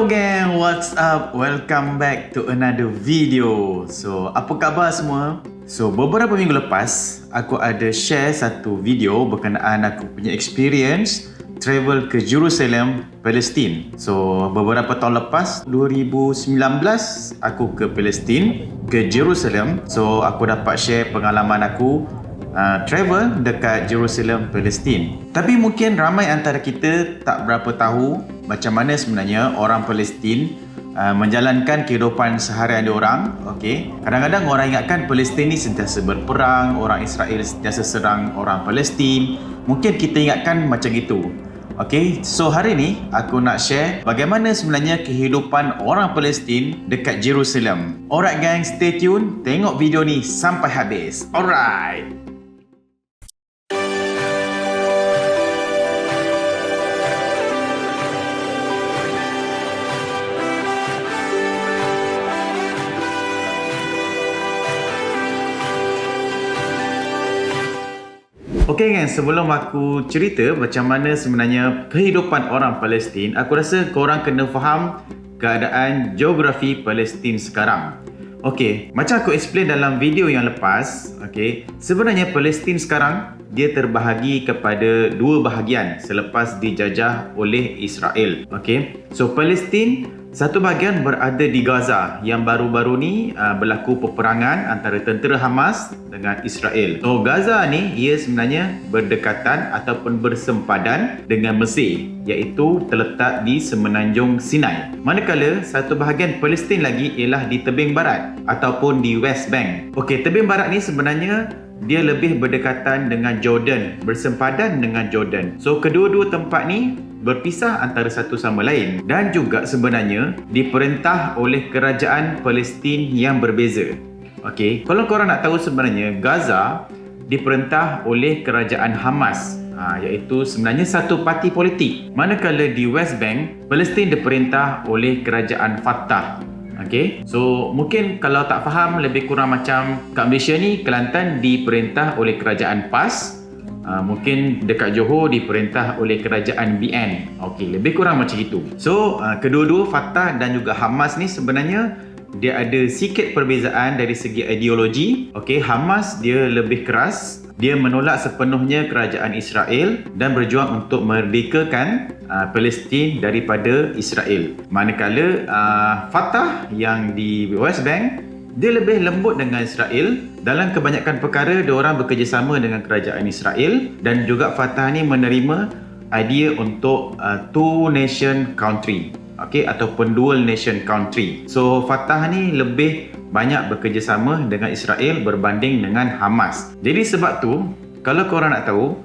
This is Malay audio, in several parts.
Hello gang, what's up? Welcome back to another video. So, apa khabar semua? So, beberapa minggu lepas, aku ada share satu video berkenaan aku punya experience travel ke Jerusalem, Palestin. So, beberapa tahun lepas, 2019, aku ke Palestin, ke Jerusalem. So, aku dapat share pengalaman aku travel dekat Jerusalem, Palestin. Tapi mungkin ramai antara kita tak berapa tahu macam mana sebenarnya orang Palestin menjalankan kehidupan seharian diorang. Okay. Kadang-kadang orang ingatkan Palestin ni sentiasa berperang, orang Israel sentiasa serang orang Palestin. Mungkin kita ingatkan macam itu. Okay, so hari ni aku nak share bagaimana sebenarnya kehidupan orang Palestin dekat Jerusalem. Alright gang, stay tune, tengok video ni sampai habis. Alright. Okey kan, sebelum aku cerita macam mana sebenarnya kehidupan orang Palestin, aku rasa korang kena faham keadaan geografi Palestin sekarang. Okey, macam aku explain dalam video yang lepas, okey, sebenarnya Palestin sekarang dia terbahagi kepada dua bahagian selepas dijajah oleh Israel. Okey, so Palestin satu bahagian berada di Gaza yang baru-baru ni berlaku peperangan antara tentera Hamas dengan Israel. So Gaza ni ia sebenarnya berdekatan ataupun bersempadan dengan Mesir, iaitu terletak di semenanjung Sinai. Manakala satu bahagian Palestin lagi ialah di tebing barat ataupun di West Bank. Okey, tebing barat ni sebenarnya dia lebih berdekatan dengan Jordan, bersempadan dengan Jordan. So kedua-dua tempat ni berpisah antara satu sama lain dan juga sebenarnya diperintah oleh kerajaan Palestin yang berbeza. Okey, kalau korang nak tahu sebenarnya Gaza diperintah oleh kerajaan Hamas, iaitu sebenarnya satu parti politik. Manakala di West Bank, Palestin diperintah oleh kerajaan Fatah. Okey, so mungkin kalau tak faham lebih kurang macam kat Malaysia ni, Kelantan diperintah oleh kerajaan PAS. Mungkin dekat Johor diperintah oleh kerajaan BN. Okey, lebih kurang macam itu. So, kedua-dua Fatah dan juga Hamas ni sebenarnya dia ada sikit perbezaan dari segi ideologi. Okey, Hamas dia lebih keras. Dia menolak sepenuhnya kerajaan Israel dan berjuang untuk merdekakan Palestin daripada Israel. Manakala Fatah yang di West Bank dia lebih lembut dengan Israel. Dalam kebanyakan perkara diorang bekerjasama dengan kerajaan Israel dan juga Fatah ni menerima idea untuk two nation country, okey, ataupun dual nation country. So Fatah ni lebih banyak bekerjasama dengan Israel berbanding dengan Hamas. Jadi sebab tu kalau korang nak tahu,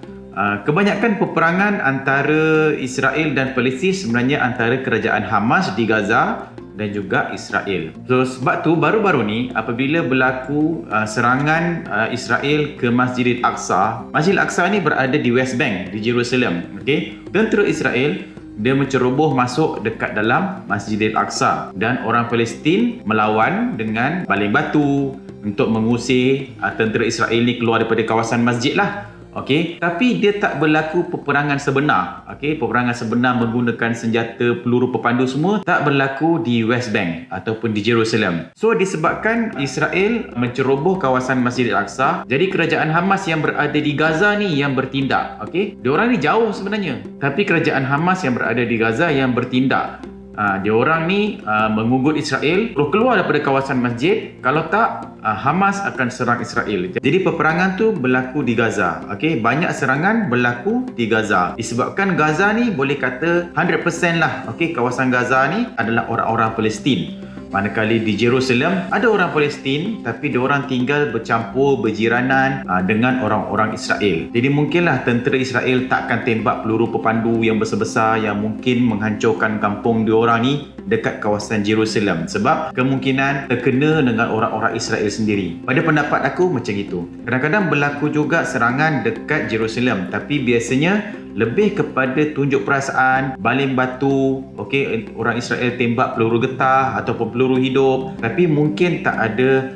kebanyakan peperangan antara Israel dan Palestin sebenarnya antara kerajaan Hamas di Gaza dan juga Israel. So sebab tu baru-baru ni apabila berlaku serangan Israel ke Masjidil Aqsa. Masjidil Aqsa ni berada di West Bank, di Jerusalem. Okey, tentera Israel dia menceroboh masuk dekat dalam Masjidil Aqsa dan orang Palestin melawan dengan baling batu untuk mengusir tentera Israel ni keluar daripada kawasan masjid lah. Okey, tapi dia tak berlaku peperangan sebenar. Okey, peperangan sebenar menggunakan senjata, peluru pepandu semua tak berlaku di West Bank ataupun di Jerusalem. So disebabkan Israel menceroboh kawasan Masjidil Aqsa, jadi kerajaan Hamas yang berada di Gaza ni yang bertindak. Okey, diorang ni jauh sebenarnya, tapi kerajaan Hamas yang berada di Gaza yang bertindak. Diorang ni mengugut Israel keluar daripada kawasan masjid. Kalau tak, Hamas akan serang Israel. Jadi peperangan tu berlaku di Gaza. Okey, banyak serangan berlaku di Gaza. Disebabkan Gaza ni boleh kata 100% lah. Okey, kawasan Gaza ni adalah orang-orang Palestin. Manakala di Jerusalem ada orang Palestin tapi diorang tinggal bercampur berjiranan dengan orang-orang Israel. Jadi mungkinlah tentera Israel takkan tembak peluru pepandu yang besar-besar yang mungkin menghancurkan kampung diorang ni dekat kawasan Jerusalem, sebab kemungkinan terkena dengan orang-orang Israel sendiri. Pada pendapat aku macam itu. Kadang-kadang berlaku juga serangan dekat Jerusalem tapi biasanya lebih kepada tunjuk perasaan, baling batu, okey, orang Israel tembak peluru getah ataupun peluru hidup, tapi mungkin tak ada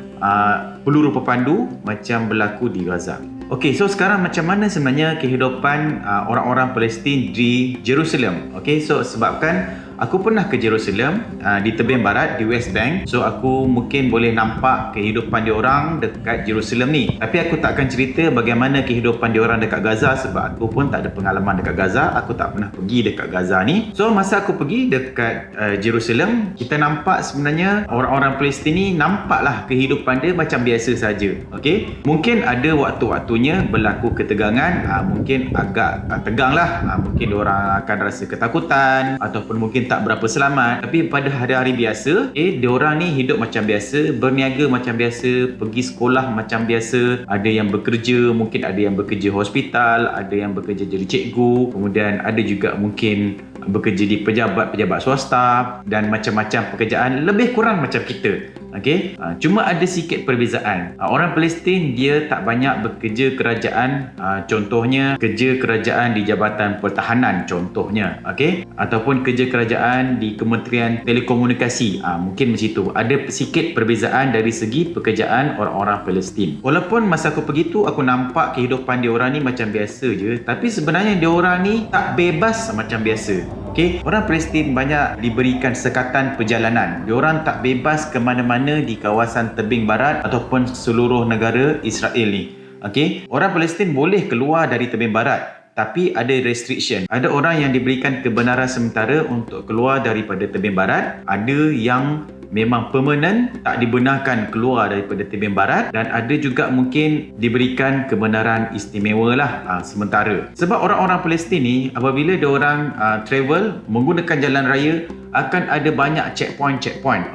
peluru pepandu macam berlaku di Gaza. Okey, so sekarang macam mana sebenarnya kehidupan orang-orang Palestin di Jerusalem? Okey, so sebabkan Aku pernah ke Jerusalem, di tebing barat, di West Bank. So aku mungkin boleh nampak kehidupan diorang dekat Jerusalem ni. Tapi aku tak akan cerita bagaimana kehidupan diorang dekat Gaza sebab aku pun tak ada pengalaman dekat Gaza. Aku tak pernah pergi dekat Gaza ni. So masa aku pergi dekat Jerusalem, kita nampak sebenarnya orang-orang Palestin ni nampaklah kehidupan dia macam biasa saja. Okey, mungkin ada waktu-waktunya berlaku ketegangan, mungkin agak tegang lah, mungkin diorang akan rasa ketakutan ataupun mungkin tak berapa selamat. Tapi pada hari-hari biasa, diorang ni hidup macam biasa, berniaga macam biasa, pergi sekolah macam biasa. Ada yang bekerja, mungkin ada yang bekerja hospital, ada yang bekerja jadi cikgu, kemudian ada juga mungkin bekerja di pejabat-pejabat swasta dan macam-macam pekerjaan, lebih kurang macam kita. Okey, cuma ada sikit perbezaan. Orang Palestin dia tak banyak bekerja kerajaan, contohnya kerja kerajaan di Jabatan Pertahanan contohnya, okey, ataupun kerja kerajaan di Kementerian Telekomunikasi. Mungkin macam itu. Ada sikit perbezaan dari segi pekerjaan orang-orang Palestin. Walaupun masa aku pergi tu aku nampak kehidupan diorang ni macam biasa je, tapi sebenarnya diorang ni tak bebas macam biasa. Okey, orang Palestin banyak diberikan sekatan perjalanan. Diorang tak bebas ke mana-mana di kawasan tebing barat ataupun seluruh negara Israel ni. Okey, orang Palestin boleh keluar dari tebing barat, tapi ada restriction. Ada orang yang diberikan kebenaran sementara untuk keluar daripada tebing barat, ada yang memang permanent tak dibenarkan keluar daripada tebing barat, dan ada juga mungkin diberikan kebenaran istimewa lah sementara. Sebab orang-orang Palestin ni apabila diorang travel menggunakan jalan raya akan ada banyak checkpoint.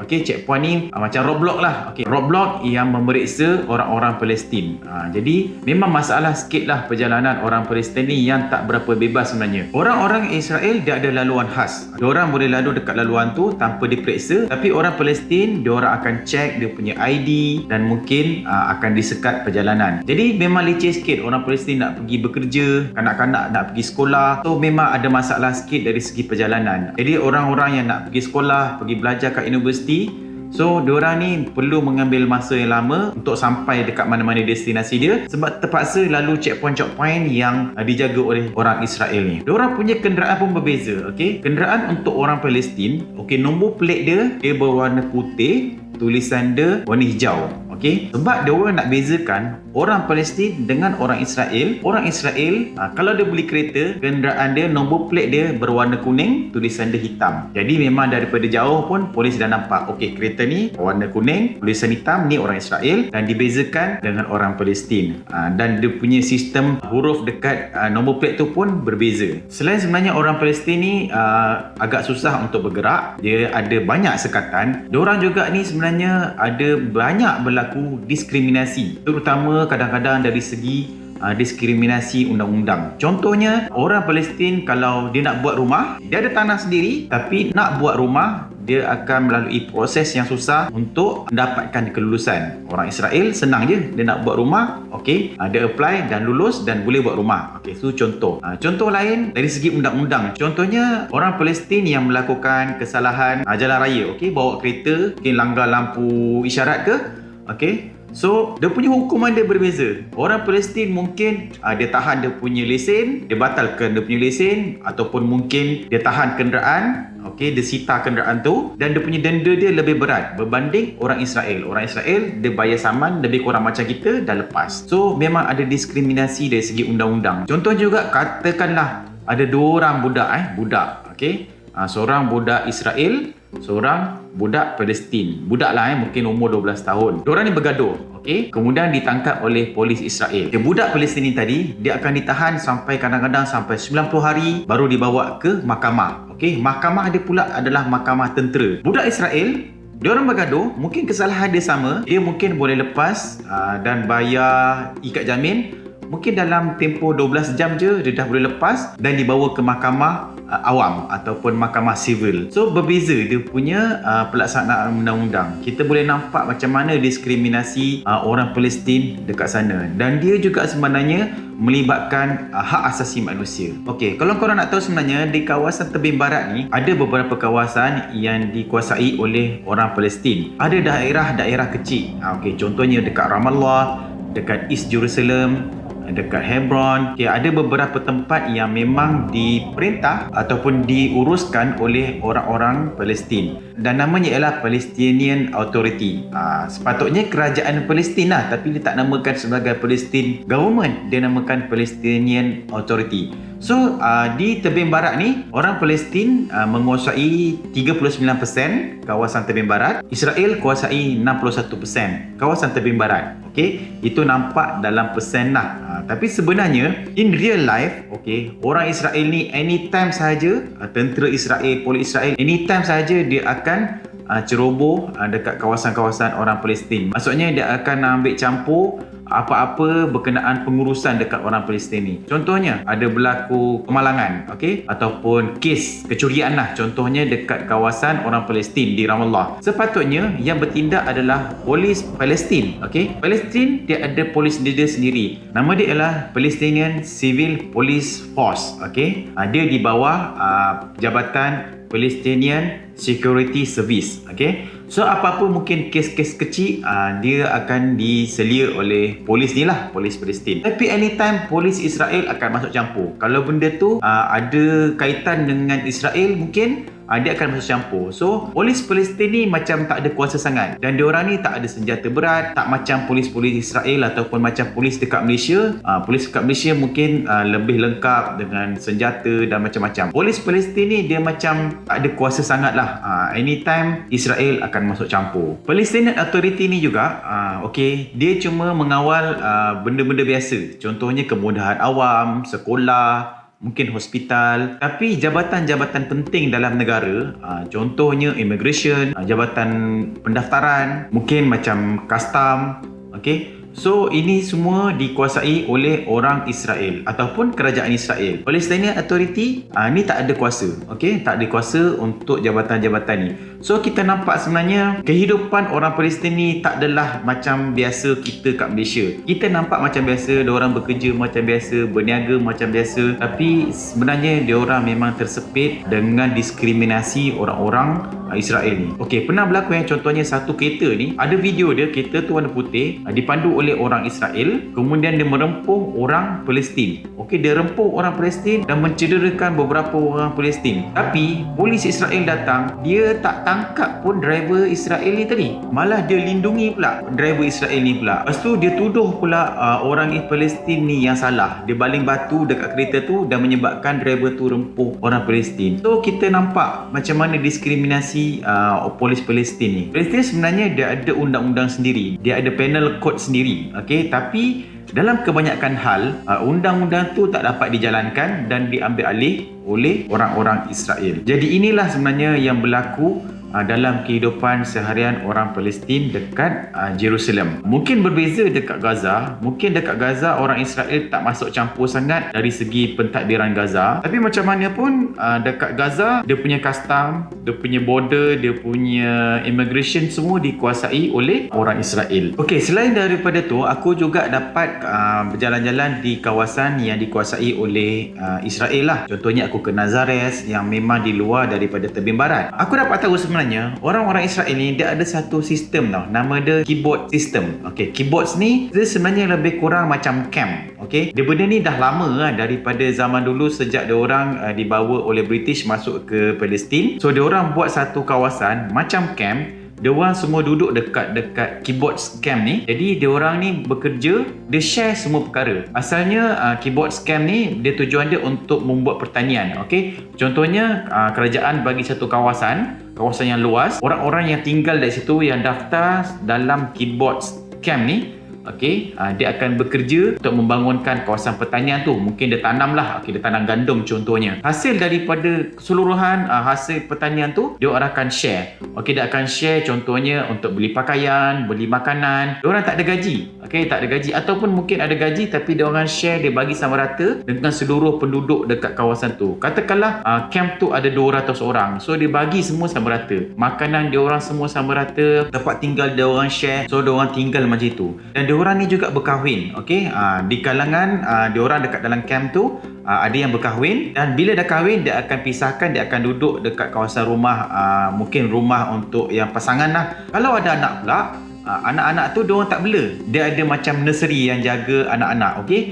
Okey, checkpoint ni macam roadblock lah. Okey, roadblock yang memeriksa orang-orang Palestin. Jadi memang masalah sikit lah perjalanan orang Palestin ni yang tak berapa bebas sebenarnya. Orang-orang Israel dia ada laluan khas. Diorang boleh lalu dekat laluan tu tanpa diperiksa, tapi orang Palestin diorang akan check dia punya ID dan mungkin akan disekat perjalanan. Jadi memang leceh sikit orang Palestin nak pergi bekerja, kanak-kanak nak pergi sekolah. So memang ada masalah sikit dari segi perjalanan. Jadi orang-orang yang nak pergi sekolah, pergi belajar kat universiti, so diorang ni perlu mengambil masa yang lama untuk sampai dekat mana-mana destinasi dia sebab terpaksa lalu checkpoint yang dijaga oleh orang Israel ni. Diorang punya kenderaan pun berbeza. Okey, kenderaan untuk orang Palestin, okey, nombor plate dia berwarna putih, tulisan dia warna hijau. Okey, sebab dia orang nak bezakan orang Palestin dengan orang Israel. Orang Israel kalau dia beli kereta, kenderaan dia nombor plate dia berwarna kuning, tulisan dia hitam. Jadi memang daripada jauh pun polis dah nampak, okey, kereta ni warna kuning, tulisan hitam, ni orang Israel, dan dibezakan dengan orang Palestin. Dan dia punya sistem huruf dekat nombor plate tu pun berbeza. Selain sebenarnya orang Palestin ni agak susah untuk bergerak, dia ada banyak sekatan. Diorang juga ni sebenarnya ada banyak berlaku diskriminasi, terutama kadang-kadang dari segi diskriminasi undang-undang. Contohnya orang Palestin kalau dia nak buat rumah, dia ada tanah sendiri, tapi nak buat rumah dia akan melalui proses yang susah untuk mendapatkan kelulusan. Orang Israel senang je, dia nak buat rumah, okey, dia apply dan lulus dan boleh buat rumah. Okey, so contoh. Contoh lain dari segi undang-undang. Contohnya orang Palestin yang melakukan kesalahan jalan raya, okey, bawa kereta, mungkin langgar lampu isyarat ke, okey. So, dia punya hukuman dia berbeza. Orang Palestin mungkin dia tahan dia punya lesen, dia batalkan dia punya lesen, ataupun mungkin dia tahan kenderaan, okey, dia sita kenderaan tu, dan dia punya denda dia lebih berat berbanding orang Israel. Orang Israel dia bayar saman lebih kurang macam kita dah lepas. So, memang ada diskriminasi dari segi undang-undang. Contoh juga, katakanlah ada dua orang budak, okey. Seorang budak Israel, seorang budak Palestin. Budak lah, mungkin umur 12 tahun. Diorang ni bergaduh, okey. Kemudian ditangkap oleh polis Israel. Budak Palestin ni tadi, dia akan ditahan sampai kadang-kadang sampai 90 hari baru dibawa ke mahkamah. Okey, mahkamah dia pula adalah mahkamah tentera. Budak Israel, diorang bergaduh, mungkin kesalahan dia sama, dia mungkin boleh lepas dan bayar ikat jamin. Mungkin dalam tempoh 12 jam je dia dah boleh lepas dan dibawa ke mahkamah awam ataupun mahkamah sivil. So berbeza dia punya pelaksanaan undang-undang. Kita boleh nampak macam mana diskriminasi orang Palestin dekat sana, dan dia juga sebenarnya melibatkan hak asasi manusia. Okey, kalau korang nak tahu sebenarnya di kawasan tebing barat ni ada beberapa kawasan yang dikuasai oleh orang Palestin. Ada daerah-daerah kecil. Okey, contohnya dekat Ramallah, dekat East Jerusalem, dekat Hebron. Okay, ada beberapa tempat yang memang diperintah ataupun diuruskan oleh orang-orang Palestin dan namanya ialah Palestinian Authority. Sepatutnya kerajaan Palestin lah, tapi dia tak namakan sebagai Palestine Government, dia namakan Palestinian Authority. So di tebing barat ni orang Palestin menguasai 39% kawasan tebing barat, Israel kuasai 61% kawasan tebing barat. Okey, itu nampak dalam persen lah. Tapi sebenarnya in real life, okey, orang Israel ni anytime sahaja, tentera Israel, polis Israel, anytime sahaja dia akan ceroboh dekat kawasan-kawasan orang Palestin. Maksudnya dia akan ambil campur apa-apa berkenaan pengurusan dekat orang Palestin ni. Contohnya ada berlaku kemalangan, okey, ataupun kes kecurian lah, contohnya dekat kawasan orang Palestin di Ramallah. Sepatutnya yang bertindak adalah polis Palestin, okey. Palestin dia ada polis dia sendiri. Nama dia ialah Palestinian Civil Police Force, okey. Dia di bawah Jabatan Palestinian Security Service, okey. So apa-apa mungkin kes-kes kecil dia akan diselia oleh polis ni lah, polis Palestin. Tapi anytime polis Israel akan masuk campur. Kalau benda tu ada kaitan dengan Israel, mungkin dia akan masuk campur. So polis Palestin ni macam tak ada kuasa sangat, dan diorang ni tak ada senjata berat, tak macam polis-polis Israel ataupun macam polis dekat Malaysia. Polis dekat Malaysia mungkin lebih lengkap dengan senjata dan macam-macam. Polis Palestin ni dia macam tak ada kuasa sangat lah. Anytime Israel akan masuk campur. Palestinian Authority ni juga okey, dia cuma mengawal benda-benda biasa, contohnya kemudahan awam, sekolah, mungkin hospital. Tapi jabatan-jabatan penting dalam negara, contohnya immigration, jabatan pendaftaran, mungkin macam custom, okey. So ini semua dikuasai oleh orang Israel ataupun kerajaan Israel. Palestinian Authority ni tak ada kuasa, okey, tak ada kuasa untuk jabatan-jabatan ni. So kita nampak sebenarnya kehidupan orang Palestin ni tak adalah macam biasa kita kat Malaysia. Kita nampak macam biasa, diorang bekerja macam biasa, berniaga macam biasa, tapi sebenarnya diorang memang tersepit dengan diskriminasi orang-orang Israel ni. Okey, pernah berlaku yang contohnya satu kereta ni, ada video dia, kereta tu warna putih, dipandu oleh orang Israel, kemudian dia merempuh orang Palestin. Okey, dia rempuh orang Palestin dan mencederakan beberapa orang Palestin. Tapi polis Israel datang, dia tak tangkap pun driver Israel ni tadi. Malah dia lindungi pula driver Israel ni pula. Lepas tu dia tuduh pula orang Palestin ni yang salah. Dia baling batu dekat kereta tu dan menyebabkan driver tu rempuh orang Palestin. So kita nampak macam mana diskriminasi polis Palestin ni. Palestin sebenarnya dia ada undang-undang sendiri, dia ada penal code sendiri, okey, tapi dalam kebanyakan hal undang-undang tu tak dapat dijalankan dan diambil alih oleh orang-orang Israel. Jadi inilah sebenarnya yang berlaku dalam kehidupan seharian orang Palestin dekat Jerusalem. Mungkin berbeza dekat Gaza. Mungkin dekat Gaza orang Israel tak masuk campur sangat dari segi pentadbiran Gaza. Tapi macam mana pun dekat Gaza, dia punya custom, dia punya border, dia punya immigration semua dikuasai oleh orang Israel. Okey, selain daripada tu, aku juga dapat berjalan-jalan di kawasan yang dikuasai oleh Israel lah. Contohnya aku ke Nazares yang memang di luar daripada tebing barat. Aku dapat tahu sebenarnya orang-orang Israel ni dia ada satu sistem tau, nama dia keyboard system. Okey, keyboards ni dia sebenarnya lebih kurang macam camp. Okey, dia benda ni dah lama lah, daripada zaman dulu sejak dia orang dibawa oleh British masuk ke Palestin. So dia orang buat satu kawasan macam camp. Dia orang semua duduk dekat keyboard scam ni. Jadi dia orang ni bekerja, dia share semua perkara. Asalnya keyboard scam ni dia tujuan dia untuk membuat pertanian. Okey, contohnya kerajaan bagi satu kawasan yang luas, orang-orang yang tinggal dari situ yang daftar dalam keyboard scam ni, okey, dia akan bekerja untuk membangunkan kawasan pertanian tu. Mungkin dia tanam lah, okey, dia tanam gandum contohnya. Hasil daripada keseluruhan hasil pertanian tu dia orang akan share. Okey, dia akan share contohnya untuk beli pakaian, beli makanan. Dia orang tak ada gaji. Okey, tak ada gaji, ataupun mungkin ada gaji tapi dia orang share, dia bagi sama rata dengan seluruh penduduk dekat kawasan tu. Katakanlah camp tu ada 200 orang. So dia bagi semua sama rata. Makanan dia orang semua sama rata, tempat tinggal dia orang share. So dia orang tinggal macam itu. Dan diorang ni juga berkahwin. Okey, di kalangan diorang dekat dalam camp tu ada yang berkahwin, dan bila dah kahwin dia akan pisahkan, dia akan duduk dekat kawasan rumah, mungkin rumah untuk yang pasangan lah. Kalau ada anak pula, anak-anak tu diorang tak bela. Dia ada macam nursery yang jaga anak-anak. Okey,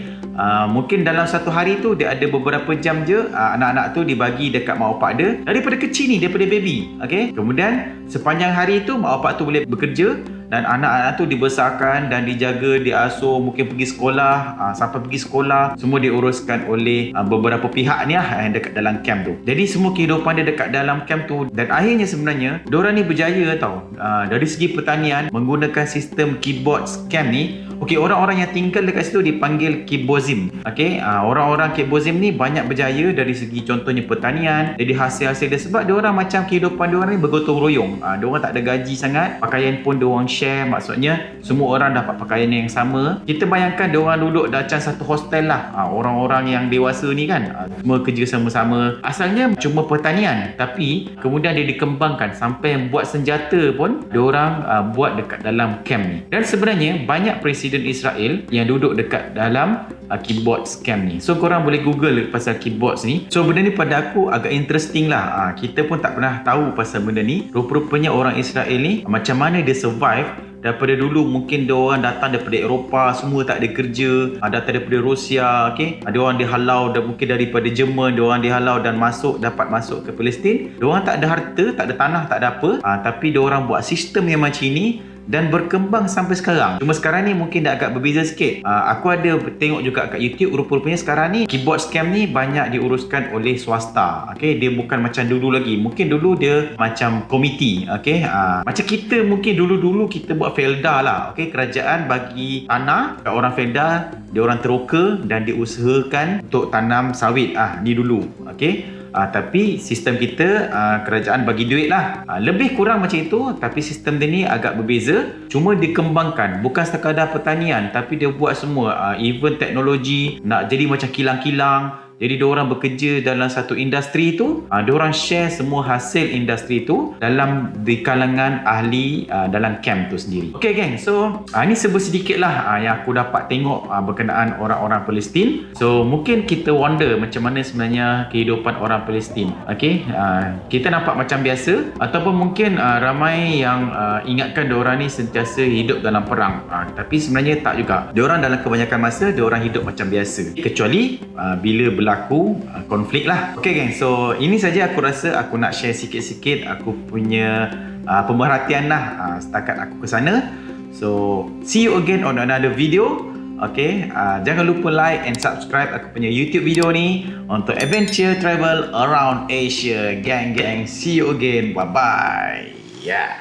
mungkin dalam satu hari tu dia ada beberapa jam je anak-anak tu dibagi dekat mak bapak dia daripada kecil ni, daripada baby. Okay? Kemudian sepanjang hari tu mak bapak tu boleh bekerja dan anak-anak tu dibesarkan dan dijaga, diasuh, mungkin pergi sekolah, sampai pergi sekolah semua diuruskan oleh beberapa pihak ni yang dekat dalam camp tu. Jadi semua kehidupan dia dekat dalam camp tu dan akhirnya sebenarnya diorang ni berjaya tau. Dari segi pertanian menggunakan sistem keyboard camp ni. Okey, orang-orang yang tinggal dekat situ dipanggil Kibozim. Okey, orang-orang Kibozim ni banyak berjaya dari segi contohnya pertanian. Jadi hasil-hasil dia sebab diorang macam kehidupan diorang ni bergotong royong. Diorang tak ada gaji sangat. Pakaian pun diorang share, maksudnya semua orang dapat pakaian yang sama. Kita bayangkan diorang duduk macam satu hostel lah. Orang-orang yang dewasa ni kan, semua kerja sama-sama. Asalnya cuma pertanian, tapi kemudian dia dikembangkan sampai yang buat senjata pun diorang buat dekat dalam camp ni. Dan sebenarnya banyak Presiden Israel yang duduk dekat dalam keyboard camp ni. So korang boleh google pasal keyboards ni. So benda ni pada aku agak interesting lah. Kita pun tak pernah tahu pasal benda ni. Rupa-rupanya orang Israel ni macam mana dia survive. Daripada dulu mungkin dia orang datang daripada Eropah, semua tak ada kerja, datang daripada Rusia, okey. Ada orang dihalau mungkin daripada Jerman, dia orang dihalau dan dapat masuk ke Palestin. Dia orang tak ada harta, tak ada tanah, tak ada apa, tapi dia orang buat sistem yang macam ni dan berkembang sampai sekarang. Cuma sekarang ni mungkin dah agak berbeza sikit. Aku ada tengok juga kat YouTube, rupa-rupanya sekarang ni keyboard scam ni banyak diuruskan oleh swasta. Okay, dia bukan macam dulu lagi. Mungkin dulu dia macam komiti. Okay, macam kita mungkin dulu-dulu kita buat felda lah. Okay, kerajaan bagi tanah kat orang felda, dia orang teroka dan diusahakan untuk tanam sawit. Ni dulu. Okay. Tapi sistem kita kerajaan bagi duit lah. Lebih kurang macam itu, tapi sistem dia ni agak berbeza. Cuma dikembangkan, bukan sekadar pertanian, tapi dia buat semua. Even teknologi, nak jadi macam kilang-kilang. Jadi diorang bekerja dalam satu industri tu, diorang share semua hasil industri tu di kalangan ahli dalam camp tu sendiri. Okay geng, so ni sedikit lah yang aku dapat tengok berkenaan orang-orang Palestin. So mungkin kita wonder macam mana sebenarnya kehidupan orang Palestin. Okay, kita nampak macam biasa, ataupun mungkin ramai yang ingatkan diorang ni sentiasa hidup dalam perang. Tapi sebenarnya tak juga. Diorang dalam kebanyakan masa diorang hidup macam biasa, kecuali bila berlaku konflik lah. Okay geng, so ini saja aku rasa aku nak share sikit-sikit aku punya pemerhatian lah setakat aku ke sana. So see you again on another video. Okay, jangan lupa like and subscribe aku punya YouTube video ni untuk adventure travel around Asia. Gang, see you again. Bye bye. Yeah.